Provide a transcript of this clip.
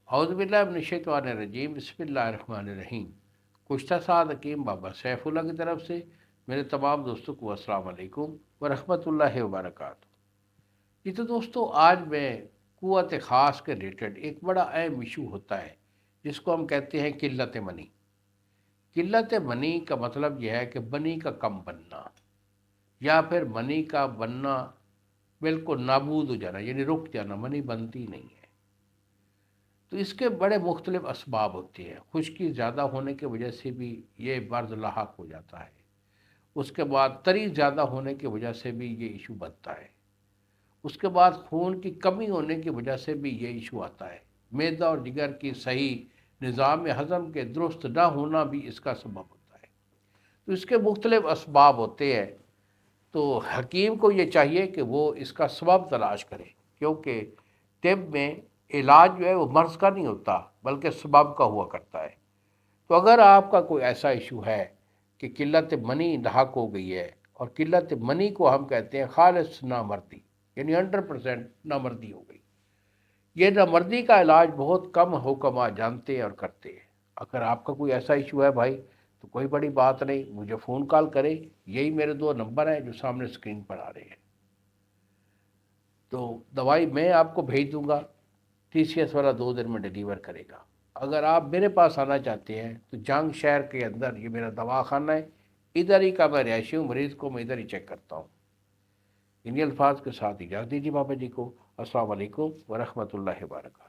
औज़ुबिल्लाहि बिस्मिल्लाहिर्रहमानिर्रहीम। कुश्ता साद हकीम बाबा सैफुल्ला की तरफ से मेरे तमाम दोस्तों को अस्सलाम वालेकुम व रहमतुल्लाहि व बरकातहू। जी तो दोस्तों, आज मैं क़ुव्वत ख़ास के रिलेटेड एक बड़ा अहम इशू होता है जिसको हम कहते हैं किल्लत मनी। किल्लत मनी का मतलब यह है कि मनी का कम बनना या फिर मनी का बनना बिल्कुल नाबूद हो जाना, यानी रुक जाना, मनी बनती नहीं है। तो इसके बड़े मुख्तलिफ असबाब होते हैं। खुश्की ज़्यादा होने की वजह से भी ये मर्ज़ लाहक हो जाता है। उसके बाद तरी ज़्यादा होने की वजह से भी ये इशू बनता है। उसके बाद खून की कमी होने की वजह से भी ये इशू आता है। मैदा और जिगर की सही निज़ाम हज़म के दुरुस्त ना होना भी इसका सबब होता है। तो इसके मुख्तलिफ असबाब होते हैं। तो हकीम को ये चाहिए कि वो इसका सबब तलाश करे, क्योंकि तिब में इलाज जो है वो मर्ज़ का नहीं होता बल्कि सबब का हुआ करता है। तो अगर आपका कोई ऐसा इशू है कि किल्लत मनी लाहक हो गई है, और किल्लत मनी को हम कहते हैं खालिस नामर्दी, यानी 100% नामर्दी हो गई। ये नामर्दी का इलाज बहुत कम हुक्मा जानते हैं और करते हैं। अगर आपका कोई ऐसा इशू है भाई, तो कोई बड़ी बात नहीं, मुझे फ़ोन कॉल करें। यही मेरे 2 नंबर हैं जो सामने स्क्रीन पर आ रहे हैं। तो दवाई मैं आपको भेज दूंगा, TCS वाला 2 दिन में डिलीवर करेगा। अगर आप मेरे पास आना चाहते हैं तो जंग शहर के अंदर ये मेरा दवाखाना है, इधर ही का मैं रहायशी हूँ, मरीज़ को मैं इधर ही चेक करता हूँ। इन्हीं अल्फाज के साथ इजाज़त दीजिए बाबा जी को। अस्सलाम वालेकुम व रहमतुल्लाहि व बरकातहू।